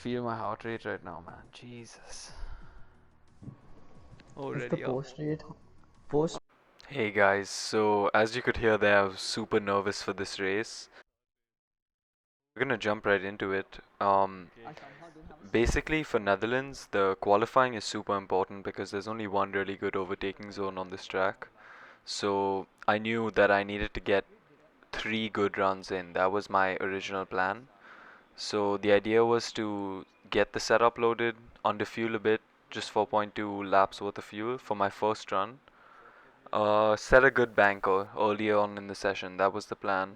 feel my heart rate right now, man. Jesus. Is the Already up. post rate post? Hey guys, so as you could hear there, I was super nervous for this race. We're gonna jump right into it. Basically for Netherlands, the qualifying is super important because there's only one really good overtaking zone on this track. So I knew that I needed to get 3 good runs in. That was my original plan. So the idea was to get the setup loaded, under fuel a bit, just 4.2 laps worth of fuel for my first run. Set a good banker earlier on in the session. That was the plan.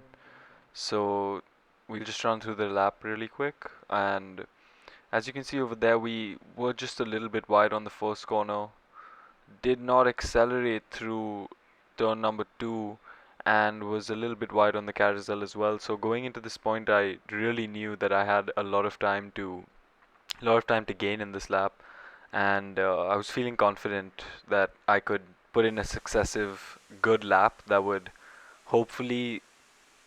So we'll just run through the lap really quick. And as you can see over there, we were just a little bit wide on the first corner. Did not accelerate through turn number 2 and was a little bit wide on the carousel as well. So going into this point, I really knew that I had a lot of time to gain in this lap, and I was feeling confident that I could put in a successive good lap that would hopefully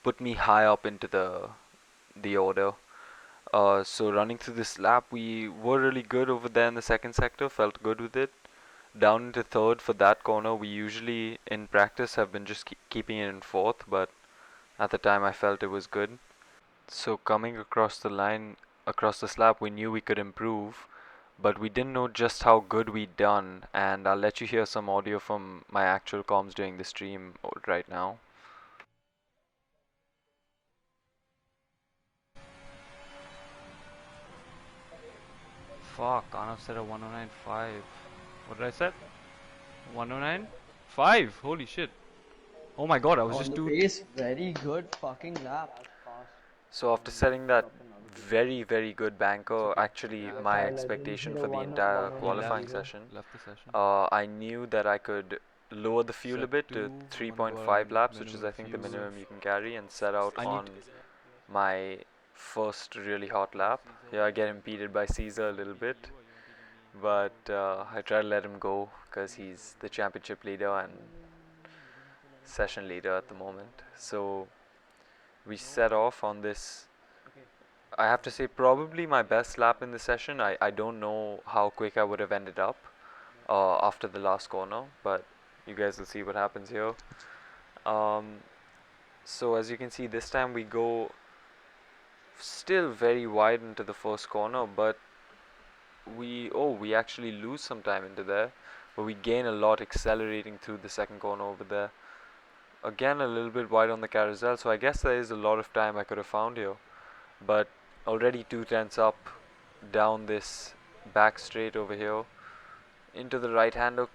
put me high up into the order. So running through this lap, we were really good over there in the second sector, felt good with it. Down into third for that corner, we usually in practice have been just keeping it in fourth, but at the time I felt it was good. So coming across the line, across the slab, we knew we could improve, but we didn't know just how good we'd done, and I'll let you hear some audio from my actual comms during the stream right now. Fuck, Arnav said a 109.5. What did I say? 109.5. Holy shit. Oh my god, I was On just the too. pace, very good fucking lap. So after setting that very good banker, actually my Kyle, I didn't expectation hit a for the one entire one oh He nine left. qualifying zero. session, Left the session. I knew that I could lower the fuel a Set bit to 2. I'm gonna go 3.5 around laps, which is minimum I think the fuel. minimum you can carry, and set out I need. on my first really hot lap. Yeah, I get impeded by Caesar a little bit, but I try to let him go because he's the championship leader and session leader at the moment. So we set off on this. I have to say, probably my best lap in the session. I don't know how quick I would have ended up after the last corner, but you guys will see what happens here. Um, so as you can see, this time we go still very wide into the first corner, but we actually lose some time into there, but we gain a lot accelerating through the second corner over there. Again, a little bit wide on the carousel, so I guess there is a lot of time I could have found here, but already 2 tenths up down this back straight over here into the right hander,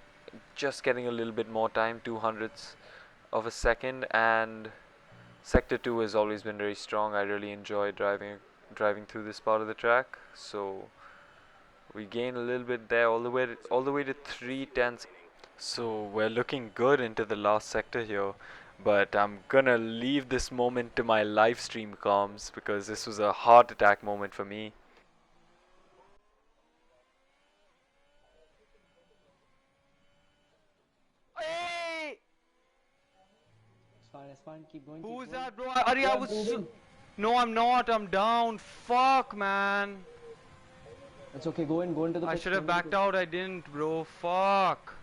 just getting a little bit more time, 200ths of a second. And sector 2 has always been very strong. I really enjoy driving through this part of the track, so we gain a little bit there, all the way to 3 tenths. So we're looking good into the last sector here, but I'm gonna leave this moment to my live stream comms because this was a heart attack moment for me. Hey! It's fine, keep going, Who's keep going. that, bro? Ari, I Yeah, was. moving. No, I'm not. I'm down. Fuck, man. It's okay, go into the I pits, should go have into the backed pits. out. I didn't, bro. Fuck.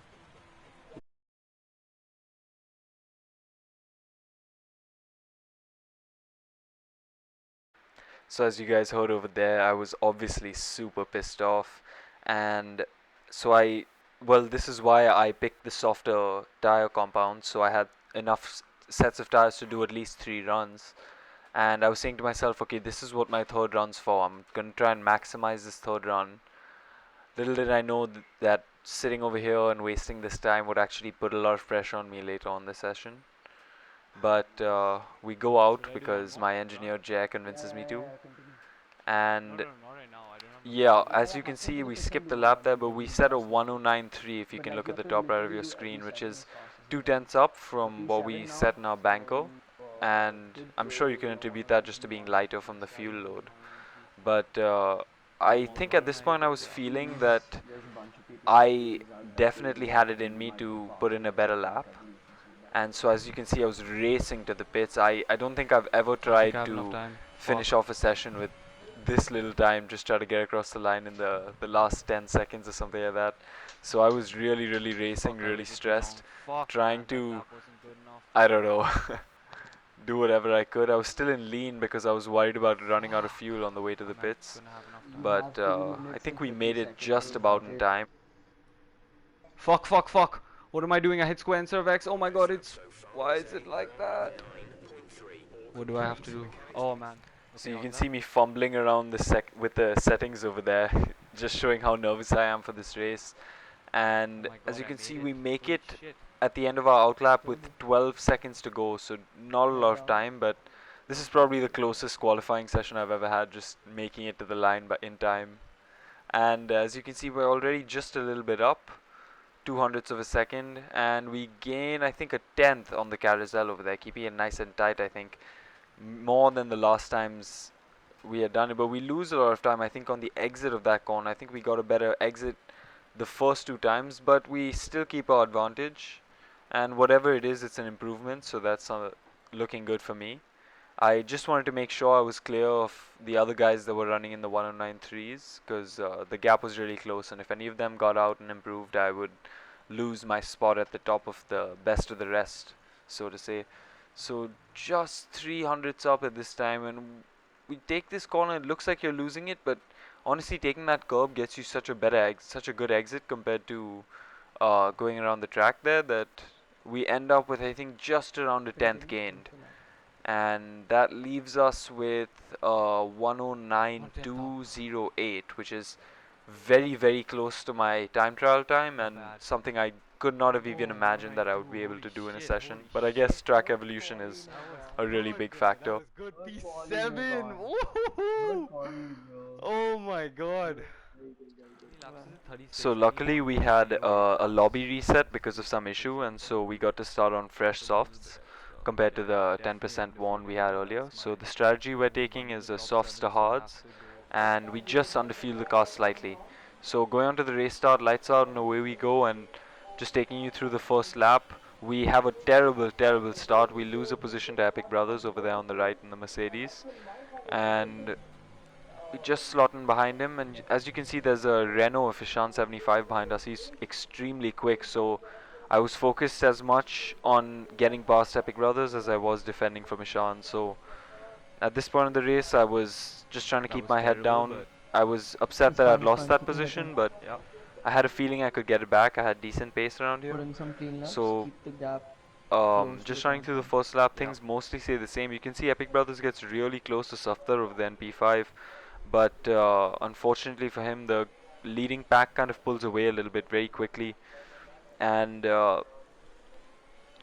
So as you guys heard over there, I was obviously super pissed off, and so well, this is why I picked the softer tire compound, so I had enough sets of tires to do at least 3 runs. And I was saying to myself, okay, this is what my third run's for. I'm gonna try and maximize this third run. Little did I know that sitting over here and wasting this time would actually put a lot of pressure on me later on the session. But we go out because my engineer Jay convinces me to. Continue. And Not right now. I don't have the yeah, fuel. as you can see, we skipped the lap there, but we set a 109.3 if you But can like look you at have the to top right of literally your do every screen, which second is as fast as you two can. tenths up So from what we P7 set now, in our banker. so And good I'm sure you can attribute that just to being lighter from the fuel load. 109.3. But I think at this point I was feeling that There's a bunch of people who I squeeze out that definitely lane had it and in you me might go to put faster in a than better them, lap. I believe. So that's And so as you can see, I was racing to the pits. I don't think I've ever I think I tried have enough to time. finish Fuck. off a session with this little time, just try to get across the line in the last 10 seconds or something like that. So I was really racing, Fuck, I really waited too long. stressed, Fuck, trying man, that to, lap wasn't good enough. I don't know, do whatever I could. I was still in lean because I was worried about running out of fuel on the way to the I'm not pits. gonna have enough You time. have But 2 I minutes think and we 30 made it seconds. just You about got in it. time. Fuck. What am I doing? I hit square instead of X. Oh my god, it's... Why is it like that? What do I have to do? Oh man. So Okay, you how's can that? see me fumbling around with the settings over there, just showing how nervous I am for this race. Oh And my as god, you I can made see, it. we make Holy it shit. at the end of our outlap with Good. 12 seconds to go, so not a lot Head of down. time, but this is probably the closest qualifying session I've ever had, just making it to the line but in time. And as you can see, we're already just a little bit up, 200ths of a second, and we gain, I think, a tenth on the carousel over there, keeping it nice and tight, I think, more than the last times we had done it. But we lose a lot of time, I think, on the exit of that corner. I think we got a better exit the first 2 times, but we still keep our advantage. And whatever it is, it's an improvement, so that's looking good for me. I just wanted to make sure I was clear of the other guys that were running in the 109.3s because the gap was really close, and if any of them got out and improved, I would lose my spot at the top of the best of the rest, so to say. So just 300s up at this time, and we take this corner. It looks like you're losing it, but honestly, taking that curb gets you such a such a good exit compared to going around the track there that we end up with, I think, just around a tenth gained, and that leaves us with 109.208, which is very close to my time trial time Not and bad. something I could not have even Oh, imagined that I would 192. be able Holy to do in a shit. session. Holy But I shit. guess track evolution is That was a really good, big man. That factor. was good. Good calling, P7. Irfan. Good Woohoo! calling, bro. Oh my god. Very good, very good. How many laps is it? So 36. I need luckily one we more had 3 or 8 a laps. lobby reset because of some issue, and so we got to start on fresh softs compared to the 10% one we had earlier. So the strategy we're taking is a softs to hards, and we just underfuel the car slightly. So going on to the race start, lights out, and away we go. And just taking you through the first lap, we have a terrible start. We lose a position to Epic Brothers over there on the right in the Mercedes, and we just slot in behind him. And as you can see, there's a Renault of Ishan 75 behind us. He's extremely quick, so I was focused as much on getting past Epic Brothers as I was defending from Ishan. So at this point in the race, I was just trying to That keep was my head terrible, down. but I was upset that I'd It's lost fine. that Keep your head down. position, but yeah. I had a feeling I could get it back. I had decent pace around Put here. in some clean laps. So Keep the gap close to just the running front through the one. first lap, Yeah. things mostly stay the same. You can see Epic Brothers gets really close to Safdar over the NP5, but unfortunately for him, the leading pack kind of pulls away a little bit very quickly, and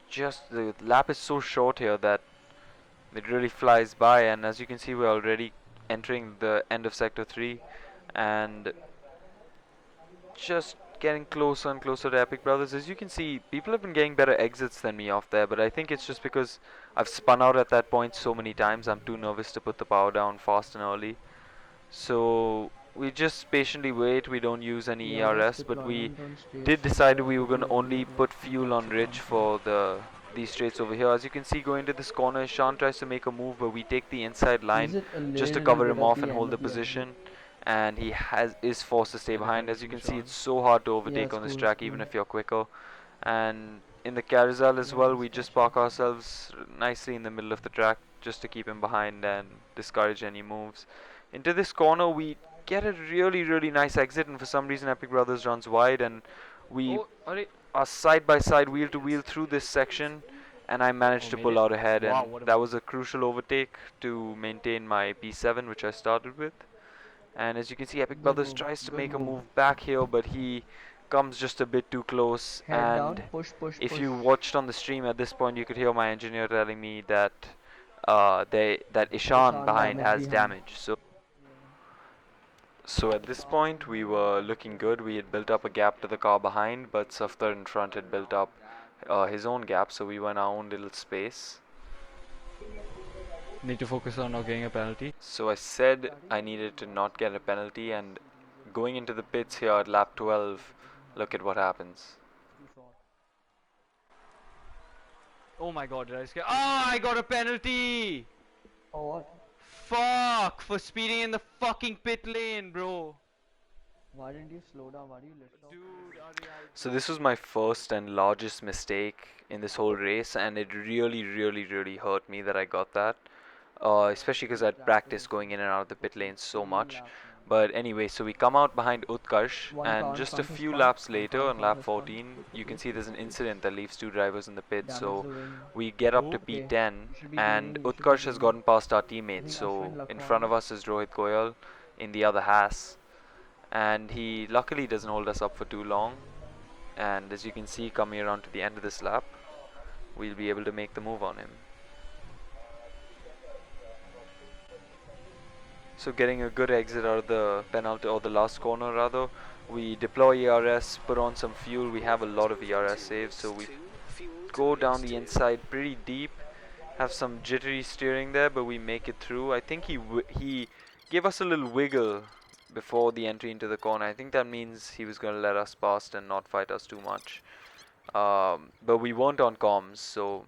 just the lap is so short here that it really flies by. And as you can see, we're already entering the end of Sector 3, and just getting closer and closer to Epic Brothers. As you can see, people have been getting better exits than me off there, but I think it's just because I've spun out at that point so many times. I'm too nervous to put the power down fast and early. So we just patiently wait. We don't use any ERS ERS, but we deployment on did straights decide required we to were going be to only agreed put with fuel on electric rich company. for these straights over here. As you can see, going into this corner, Sean tries to make a move, but we take the inside line Use it a just to little cover bit him at off the and end hold the of the exit. position, and he is forced to stay Get it behind. back As to you can see, Mishan. it's so hard to Yeah, overtake it's on this cool, it's track, cool. even if you're quicker. And in the carousel as well, Nothing we just special. park ourselves nicely in the middle of the track just to keep him behind and discourage any moves. Into this corner, we get a really nice exit, and for some reason, Epic Brothers runs wide, and we Oh, alright. are side by side, wheel to wheel through this section, and I managed Oh, to made pull it. out ahead, Wow, and what a that move. was a crucial overtake to maintain my P7, which I started with. And as you can see, Epic Good Brothers move. tries to Good make a move. move back here, but he comes just a bit too close. Head down. And Push, push, if push. you watched on the stream at this point, you could hear my engineer telling me that that Ishan Ishan behind damage has behind. damage. So at this point, we were looking good. We had built up a gap to the car behind, but Safdar in front had built up his own gap, so we were in our own little space. Need to focus on not getting a penalty. So I said I needed to not get a penalty, and going into the pits here at lap 12, look at what happens. Oh my god, did I scare? Oh, I got a penalty! Oh, what? Fuck for speeding in the fucking pit lane, bro. Why didn't you slow down? Why do you let off? Dude, So this was my first and largest mistake in this whole race, and it really, really, really hurt me that I got that. Especially because I'd practiced going in and out of the pit lane so 18 much. laps, man. But anyway, so we come out behind Utkarsh, One and count, just a count has few spun. laps One later, count, on count lap has spun. 14, you can see there's an incident that leaves two drivers in the pit. Damage So the wing. we get up to who? Okay, P10, you should be and gaining. You should be Utkarsh has gaining. gotten past our I teammates. think Ashwin So in front Lakhwani. of us is Rohit Goyal in the other Haas, and he luckily doesn't hold us up for too long. And as you can see, coming around to the end of this lap, we'll be able to make the move on him. So getting a good exit out of the penalty, or the last corner rather, we deploy ERS, put on some fuel. We have a lot of ERS saves, so we go down the inside pretty deep, have some jittery steering there, but we make it through. I think he gave us a little wiggle before the entry into the corner. I think that means he was going to let us past and not fight us too much. But we weren't on comms, so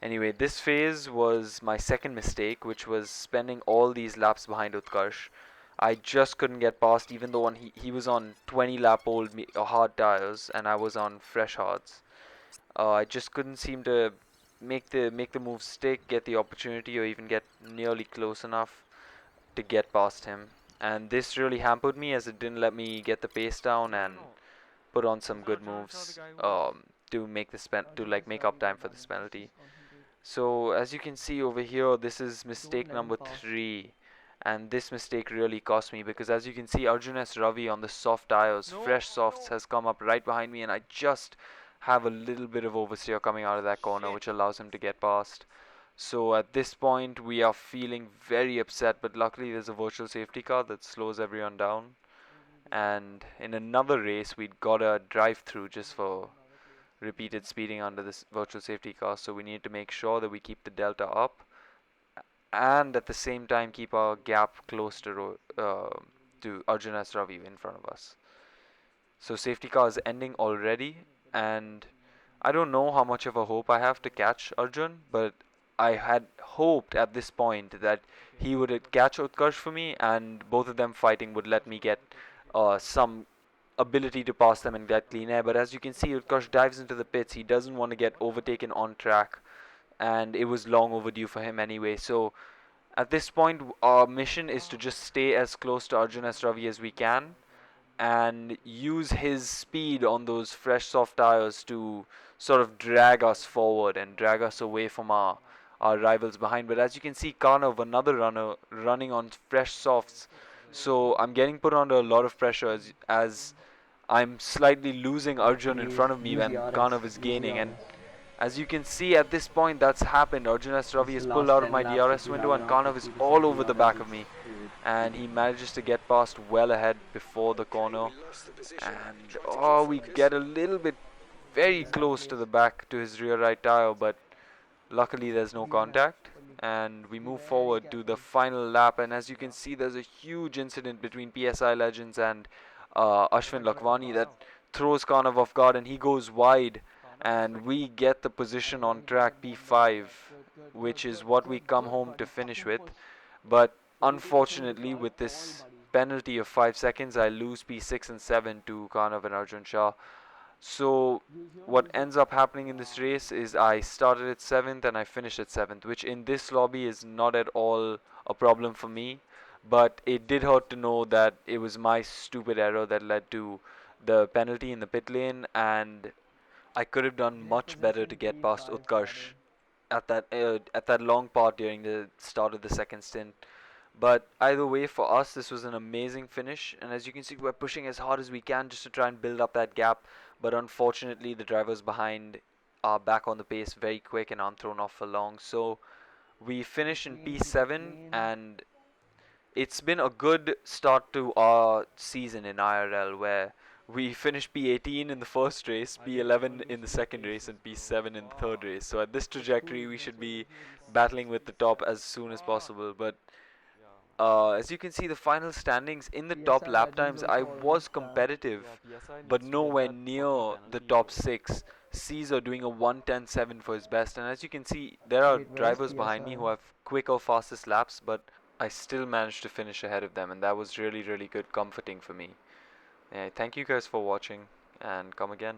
anyway, this phase was my second mistake, which was spending all these laps behind Utkarsh. I just couldn't get past, even though he was on 20 lap old hard tires and I was on fresh hards. I just couldn't seem to make the move stick, get the opportunity, or even get nearly close enough to get past him. And this really hampered me, as it didn't let me get the pace down and No. put on some Is good Arjun the moves guy who wins? to make the to Arjun like is make up the time for this balance. penalty. Just concentrate. So as you can see over here, this is Don't mistake let him number pass. 3, and this mistake really cost me, because as you can see, Arjun S. Ravi on the soft tires, No, fresh softs, no. has come up right behind me, and I just have a little bit of oversteer coming out of that corner, Shit. which allows him to get past. So at this point, we are feeling very upset, but luckily there's a virtual safety car that slows everyone down. And in another race, we'd got a drive through just for repeated speeding under this virtual safety car, so we need to make sure that we keep the delta up and at the same time keep our gap close to Arjun S. Ravi in front of us. So safety car is ending already, and I don't know how much of a hope I have to catch Arjun, but I had hoped at this point that he would catch Utkarsh for me, and both of them fighting would let me get some ability to pass them and get clean air. But as you can see, Utkarsh dives into the pits. He doesn't want to get overtaken on track, and it was long overdue for him anyway. So at this point, our mission is to just stay as close to Arjun S. Ravi as we can and use his speed on those fresh soft tires to sort of drag us forward and drag us away from our rivals behind. But as you can see, Karnav, another runner, running on fresh softs. So I'm getting put under a lot of pressure as I'm slightly losing Arjun in front of me Use when ERS. Karnav is Use gaining. And ERS. as you can see at this point, that's happened. Arjun S. It's Ravi the is pulled last out of 10 my laps. If DRS you window, have and around Karnav is 50% all over the back of DRS, me. it's And he manages to get past well ahead before the corner. And oh, we get a little bit very it's that close to place. the back to his rear right tire, but luckily there's no Be there. contact. And we move forward to the final lap, and as you can see, there's a huge incident between PSI Legends and Ashwin Lakhwani that throws Karnav off guard, and he goes wide, and we get the position on track P5, which is what we come home to finish with. But unfortunately, with this penalty of 5 seconds, I lose P6 and 7 to Karnav and Arjun Shah. So what ends up happening in this race is I started at 7th and I finished at 7th, which in this lobby is not at all a problem for me. But it did hurt to know that it was my stupid error that led to the penalty in the pit lane, and I could have done much better to Repossessing get past P5 Utkarsh started. at that long part during the start of the second stint. But either way, for us, this was an amazing finish. And as you can see, we're pushing as hard as we can just to try and build up that gap. But unfortunately, the drivers behind are back on the pace very quick and aren't thrown off for long. So we finish Pit in lane, pit P7, lane. and it's been a good start to our season in IRL, where we finished P18 in the first race, P11 in the second race, and P7 in the third race. So at this trajectory, we should be battling with the top as soon as possible. But as you can see, the final standings in the top PSI lap Legends times, I also was almost crashed. competitive, but nowhere near the top 6. Caesar doing a 1:10.7 for his best, and as you can see, there are Wait, where's drivers behind me PSI? who have quicker, fastest laps, but I still managed to finish ahead of them, and that was really, really good, comforting for me. Thank you guys for watching, and come again.